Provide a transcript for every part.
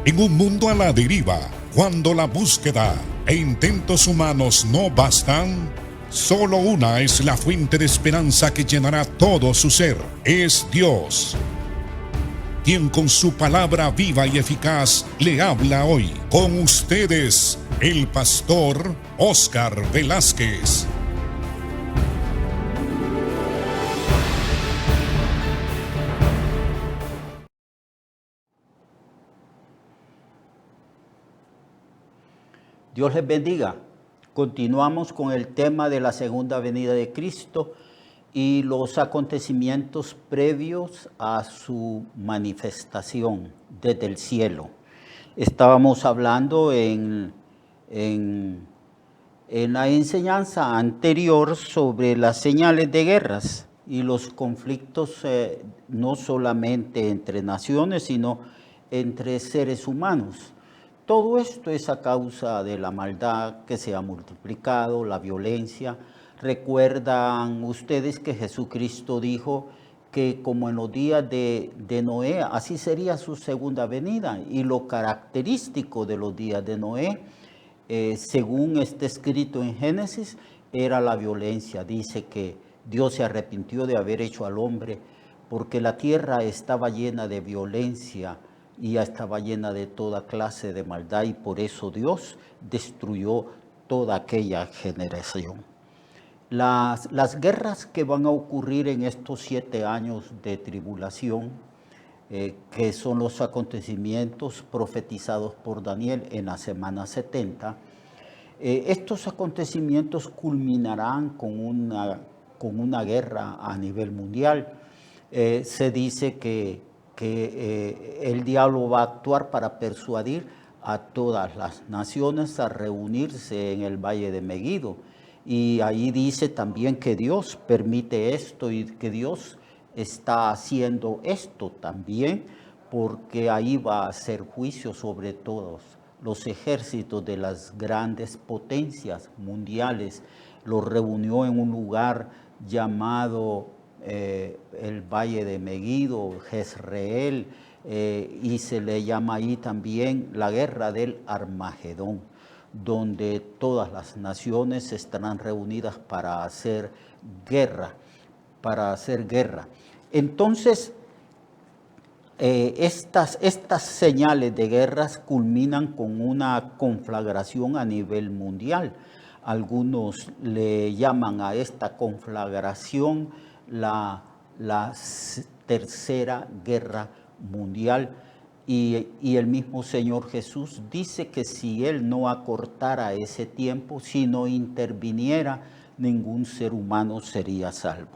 En un mundo a la deriva, cuando la búsqueda e intentos humanos no bastan, solo una es la fuente de esperanza que llenará todo su ser. Es Dios, quien con su palabra viva y eficaz le habla hoy. Con ustedes, el pastor Óscar Velázquez. Dios les bendiga. Continuamos con el tema de la segunda venida de Cristo y los acontecimientos previos a su manifestación desde el cielo. Estábamos hablando en la enseñanza anterior sobre las señales de guerras y los conflictos no solamente entre naciones, sino entre seres humanos. Todo esto es a causa de la maldad que se ha multiplicado, la violencia. Recuerdan ustedes que Jesucristo dijo que como en los días de Noé, así sería su segunda venida. Y lo característico de los días de Noé, según está escrito en Génesis, era la violencia. Dice que Dios se arrepintió de haber hecho al hombre porque la tierra estaba llena de violencia y ya estaba llena de toda clase de maldad, y por eso Dios destruyó toda aquella generación. Las guerras que van a ocurrir en estos 7 años de tribulación, que son los acontecimientos profetizados por Daniel en la semana 70, estos acontecimientos culminarán con una guerra a nivel mundial. Se dice que el diablo va a actuar para persuadir a todas las naciones a reunirse en el Valle de Megiddo. Y ahí dice también que Dios permite esto y que Dios está haciendo esto también porque ahí va a hacer juicio sobre todos los ejércitos de las grandes potencias mundiales. Los reunió en un lugar llamado el Valle de Megiddo, Jezreel, y se le llama ahí también la guerra del Armagedón, donde todas las naciones estarán reunidas para hacer guerra, Entonces, estas señales de guerras culminan con una conflagración a nivel mundial. Algunos le llaman a esta conflagración la tercera guerra mundial, y el mismo Señor Jesús dice que si Él no acortara ese tiempo, si no interviniera, ningún ser humano sería salvo.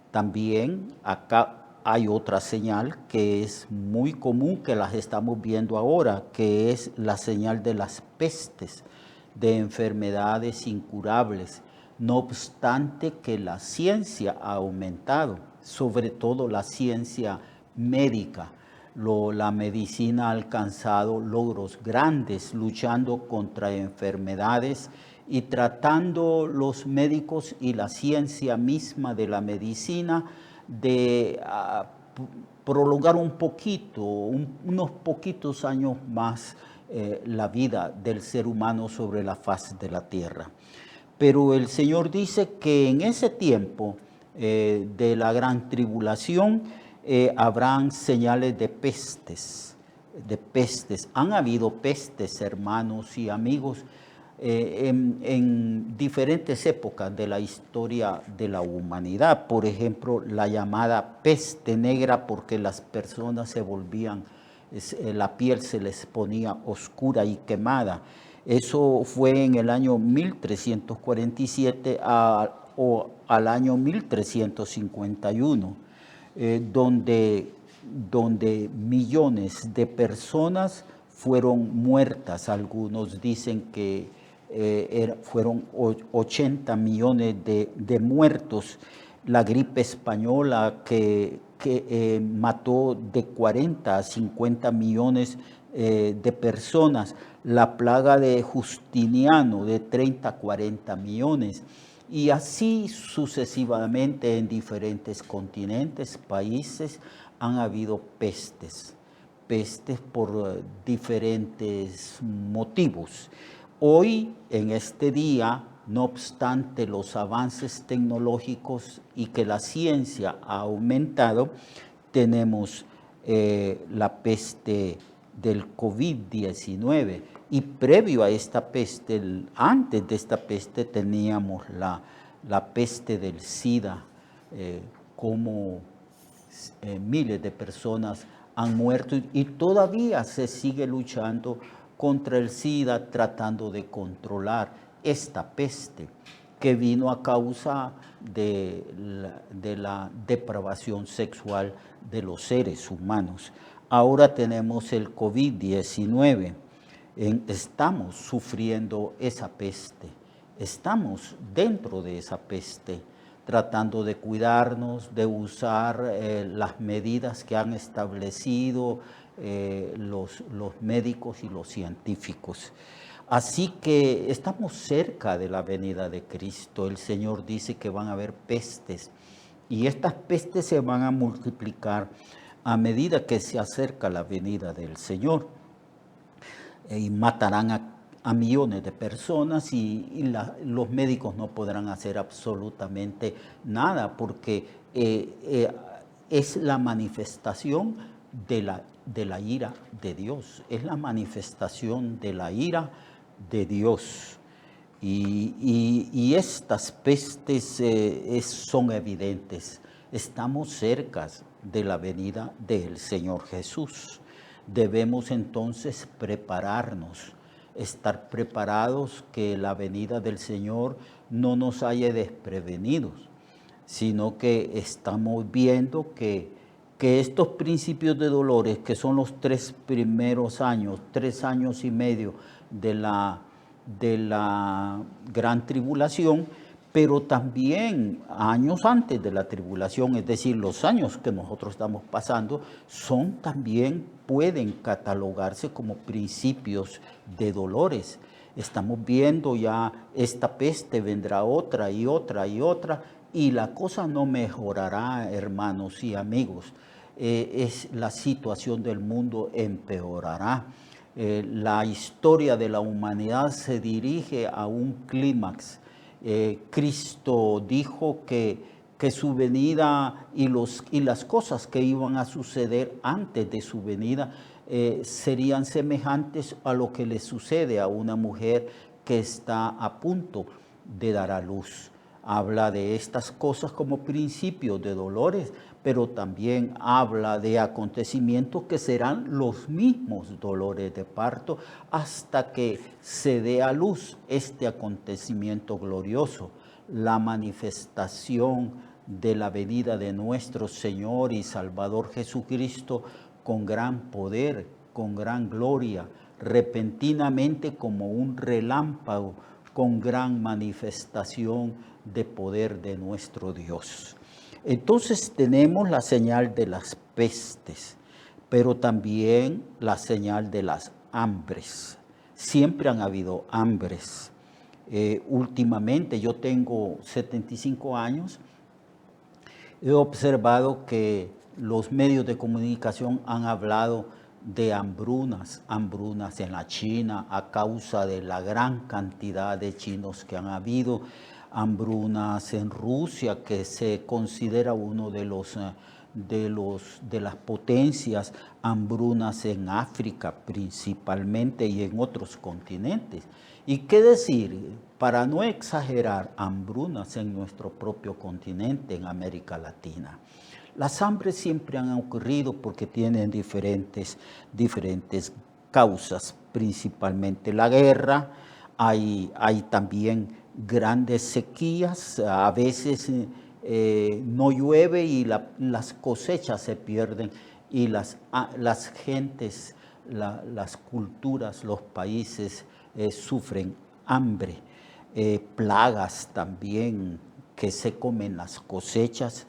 También acá hay otra señal que es muy común, que las estamos viendo ahora, que es la señal de las pestes, de enfermedades incurables. No obstante que la ciencia ha aumentado, sobre todo la ciencia médica. La medicina ha alcanzado logros grandes luchando contra enfermedades y tratando los médicos y la ciencia misma de la medicina de prolongar un poquito, unos poquitos años más la vida del ser humano sobre la faz de la tierra. Pero el Señor dice que en ese tiempo de la gran tribulación habrán señales de pestes. Han habido pestes, hermanos y amigos, en diferentes épocas de la historia de la humanidad. Por ejemplo, la llamada peste negra, porque las personas se volvían, la piel se les ponía oscura y quemada. Eso fue en el año 1347 o al año 1351, donde millones de personas fueron muertas. Algunos dicen que fueron 80 millones de muertos. La gripe española que mató de 40 a 50 millones de personas. La plaga de Justiniano de 30 a 40 millones. Y así sucesivamente en diferentes continentes, países, han habido pestes. pestes por diferentes motivos. Hoy, en este día, no obstante los avances tecnológicos y que la ciencia ha aumentado, tenemos la peste del COVID-19 y previo a esta peste, antes de esta peste teníamos la peste del SIDA, como miles de personas han muerto y todavía se sigue luchando contra el SIDA tratando de controlar esta peste que vino a causa de la depravación sexual de los seres humanos. Ahora tenemos el COVID-19, estamos sufriendo esa peste, estamos dentro de esa peste, tratando de cuidarnos, de usar las medidas que han establecido los médicos y los científicos. Así que estamos cerca de la venida de Cristo. El Señor dice que van a haber pestes y estas pestes se van a multiplicar a medida que se acerca la venida del Señor. Y matarán a millones de personas y los médicos no podrán hacer absolutamente nada porque es la manifestación de la ira de Dios, es la manifestación de la ira de Dios. Y estas pestes son evidentes. Estamos cerca de la venida del Señor Jesús. Debemos entonces prepararnos, estar preparados, que la venida del Señor no nos haya desprevenidos, sino que estamos viendo que estos principios de dolores, que son los 3 primeros años, 3 años y medio de la gran tribulación, pero también años antes de la tribulación, es decir, los años que nosotros estamos pasando, pueden catalogarse como principios de dolores. Estamos viendo ya esta peste, vendrá otra y otra y otra, y la cosa no mejorará, hermanos y amigos. La situación del mundo empeorará. La historia de la humanidad se dirige a un clímax. Cristo dijo que su venida y las cosas que iban a suceder antes de su venida serían semejantes a lo que le sucede a una mujer que está a punto de dar a luz. Habla de estas cosas como principios de dolores, pero también habla de acontecimientos que serán los mismos dolores de parto hasta que se dé a luz este acontecimiento glorioso, la manifestación de la venida de nuestro Señor y Salvador Jesucristo con gran poder, con gran gloria, repentinamente como un relámpago, con gran manifestación de poder de nuestro Dios. Entonces tenemos la señal de las pestes, pero también la señal de las hambres. Siempre han habido hambres. Últimamente, yo tengo 75 años, he observado que los medios de comunicación han hablado de hambrunas en la China a causa de la gran cantidad de chinos que han habido, hambrunas en Rusia, que se considera uno de las potencias, hambrunas en África principalmente y en otros continentes. ¿Y qué decir? Para no exagerar, hambrunas en nuestro propio continente, en América Latina. Las hambres siempre han ocurrido porque tienen diferentes causas, principalmente la guerra. Hay también grandes sequías, a veces no llueve y las cosechas se pierden y las gentes, las culturas, los países sufren hambre. Plagas también que se comen las cosechas.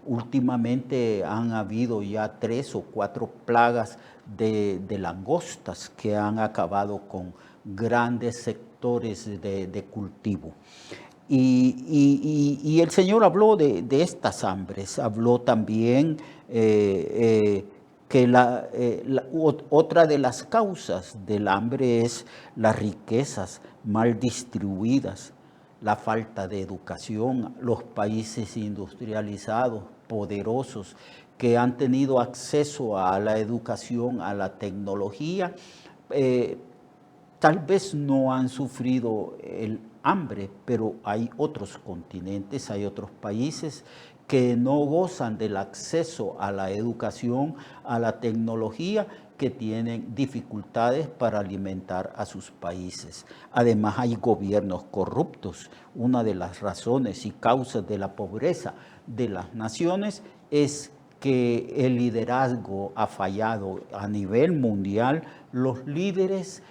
Últimamente han habido ya 3 o 4 plagas de langostas que han acabado con grandes sectores de cultivo. Y el Señor habló de estas hambres, habló también que que otra de las causas del hambre es las riquezas mal distribuidas, la falta de educación, los países industrializados, poderosos, que han tenido acceso a la educación, a la tecnología, tal vez no han sufrido el hambre, pero hay otros continentes, hay otros países que no gozan del acceso a la educación, a la tecnología, que tienen dificultades para alimentar a sus países. Además, hay gobiernos corruptos. Una de las razones y causas de la pobreza de las naciones es que el liderazgo ha fallado a nivel mundial. Los líderes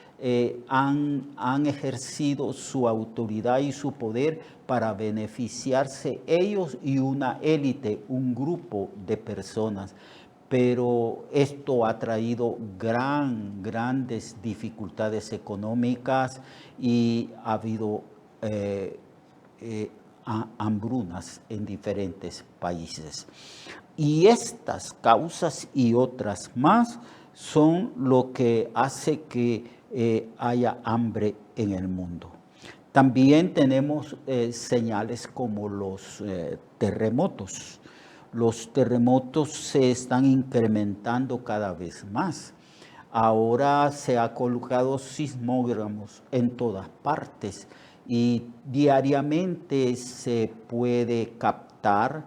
han ejercido su autoridad y su poder para beneficiarse ellos y una élite, un grupo de personas. Pero esto ha traído grandes dificultades económicas y ha habido hambrunas en diferentes países. Y estas causas y otras más son lo que hace que haya hambre en el mundo. También tenemos señales como los terremotos. Los terremotos se están incrementando cada vez más. Ahora se ha colocado sismógrafos en todas partes y diariamente se puede captar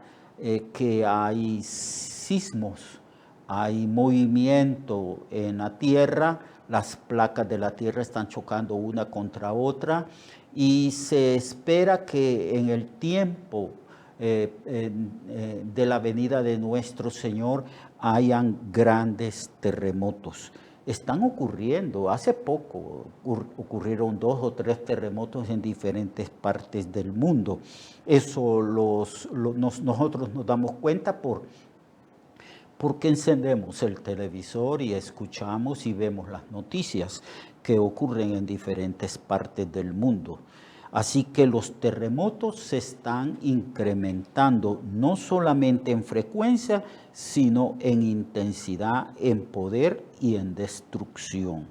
que hay sismos, hay movimiento en la tierra, las placas de la tierra están chocando una contra otra y se espera que en el tiempo de la venida de nuestro Señor hayan grandes terremotos. Están ocurriendo, hace poco ocurrieron 2 o 3 terremotos en diferentes partes del mundo. Eso nosotros nos damos cuenta porque encendemos el televisor y escuchamos y vemos las noticias que ocurren en diferentes partes del mundo. Así que los terremotos se están incrementando no solamente en frecuencia, sino en intensidad, en poder y en destrucción.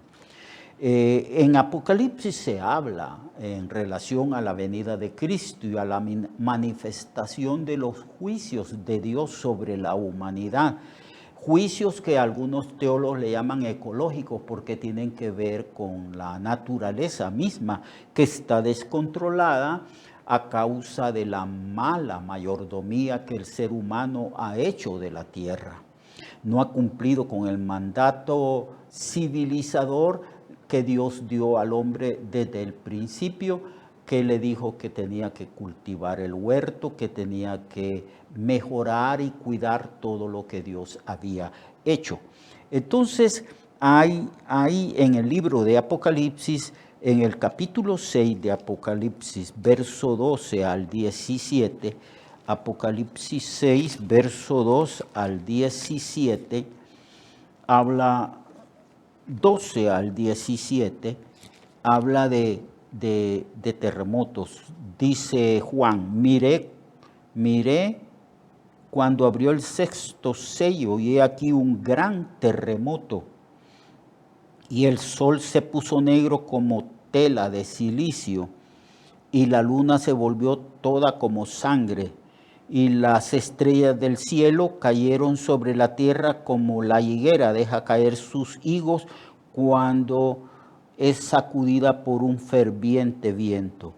En Apocalipsis se habla en relación a la venida de Cristo y a la manifestación de los juicios de Dios sobre la humanidad. Juicios que algunos teólogos le llaman ecológicos porque tienen que ver con la naturaleza misma que está descontrolada a causa de la mala mayordomía que el ser humano ha hecho de la tierra. No ha cumplido con el mandato civilizador que Dios dio al hombre desde el principio, que le dijo que tenía que cultivar el huerto, que tenía que mejorar y cuidar todo lo que Dios había hecho. Entonces, hay en el libro de Apocalipsis, en el capítulo 6 de Apocalipsis, verso 12 al 17, Apocalipsis 6, verso 2 al 17, habla 12 al 17, habla de terremotos. Dice Juan, miré cuando abrió el 6º sello y he aquí un gran terremoto y el sol se puso negro como tela de silicio y la luna se volvió toda como sangre y las estrellas del cielo cayeron sobre la tierra como la higuera deja caer sus higos cuando es sacudida por un ferviente viento.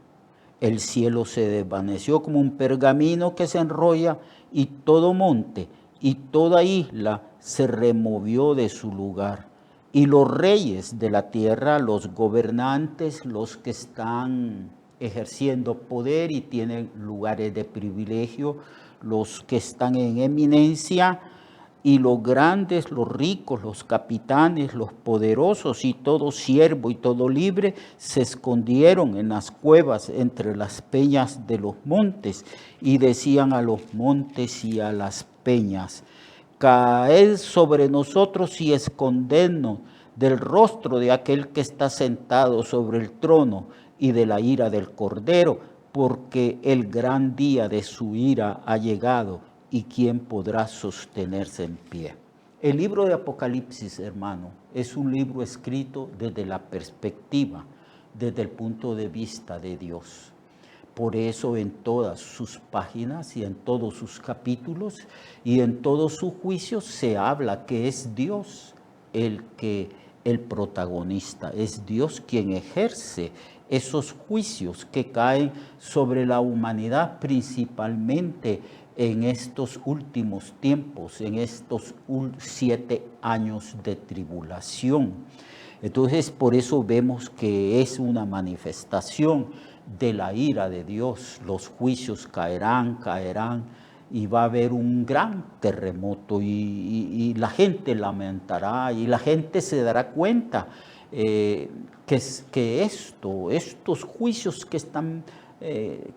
El cielo se desvaneció como un pergamino que se enrolla y todo monte y toda isla se removió de su lugar. Y los reyes de la tierra, los gobernantes, los que están ejerciendo poder y tienen lugares de privilegio, los que están en eminencia, y los grandes, los ricos, los capitanes, los poderosos y todo siervo y todo libre se escondieron en las cuevas entre las peñas de los montes y decían a los montes y a las peñas, caed sobre nosotros y escondednos del rostro de aquel que está sentado sobre el trono y de la ira del Cordero, porque el gran día de su ira ha llegado. ¿Y quién podrá sostenerse en pie? El libro de Apocalipsis, hermano, es un libro escrito desde la perspectiva, desde el punto de vista de Dios. Por eso en todas sus páginas y en todos sus capítulos y en todos sus juicios se habla que es Dios el protagonista, es Dios quien ejerce esos juicios que caen sobre la humanidad, principalmente en estos últimos tiempos, en estos 7 años de tribulación. Entonces, por eso vemos que es una manifestación de la ira de Dios. Los juicios caerán y va a haber un gran terremoto y la gente lamentará y la gente se dará cuenta que estos juicios que están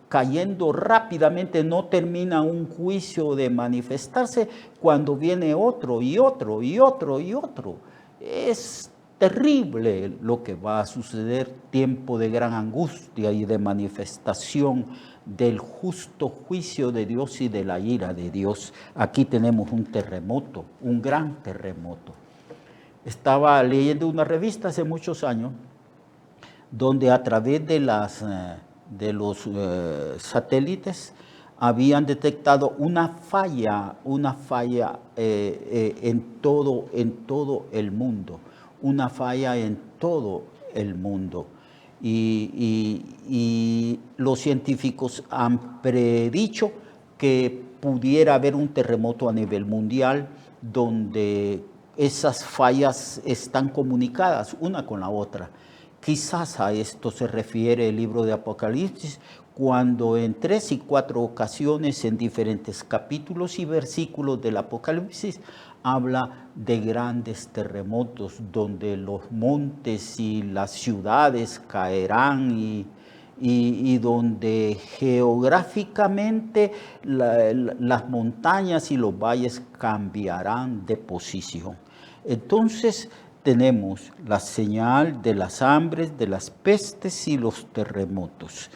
cayendo rápidamente no termina un juicio de manifestarse cuando viene otro y otro y otro y otro. Es terrible lo que va a suceder, tiempo de gran angustia y de manifestación del justo juicio de Dios y de la ira de Dios. Aquí tenemos un terremoto, un gran terremoto. Estaba leyendo una revista hace muchos años donde a través de los satélites habían detectado una falla en todo el mundo, una falla en todo el mundo. Y los científicos han predicho que pudiera haber un terremoto a nivel mundial donde esas fallas están comunicadas una con la otra. Quizás a esto se refiere el libro de Apocalipsis, cuando en 3 y 4 ocasiones en diferentes capítulos y versículos del Apocalipsis habla de grandes terremotos donde los montes y las ciudades caerán y donde geográficamente las montañas y los valles cambiarán de posición. Entonces tenemos la señal de las hambres, de las pestes y los terremotos.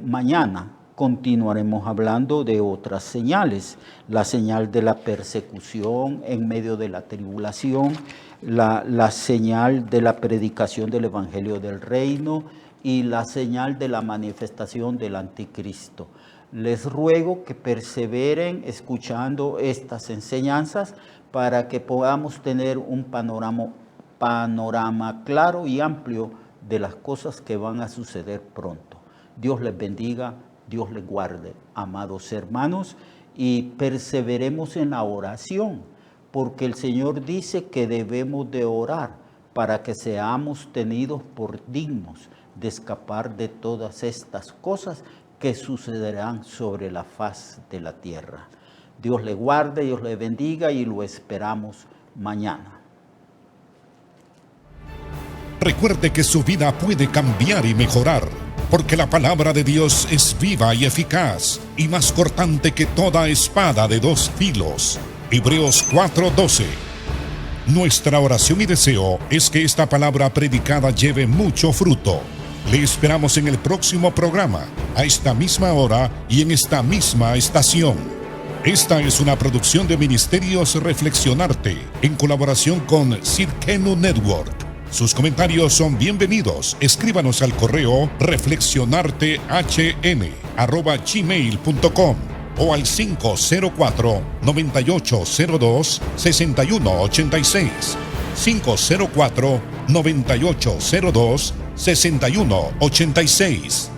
Mañana continuaremos hablando de otras señales, la señal de la persecución en medio de la tribulación, la señal de la predicación del Evangelio del Reino y la señal de la manifestación del Anticristo. Les ruego que perseveren escuchando estas enseñanzas para que podamos tener un panorama claro y amplio de las cosas que van a suceder pronto. Dios les bendiga, Dios les guarde, amados hermanos, y perseveremos en la oración, porque el Señor dice que debemos de orar para que seamos tenidos por dignos de escapar de todas estas cosas que sucederán sobre la faz de la tierra. Dios le guarde, Dios le bendiga y lo esperamos mañana. Recuerde que su vida puede cambiar y mejorar, porque la palabra de Dios es viva y eficaz y más cortante que toda espada de 2 filos. Hebreos 4:12. Nuestra oración y deseo es que esta palabra predicada lleve mucho fruto. Le esperamos en el próximo programa, a esta misma hora y en esta misma estación. Esta es una producción de Ministerios Reflexionarte, en colaboración con Sirkenu Network. Sus comentarios son bienvenidos. Escríbanos al correo reflexionartehn@gmail.com o al 504-9802-6186. 504-9802-6186.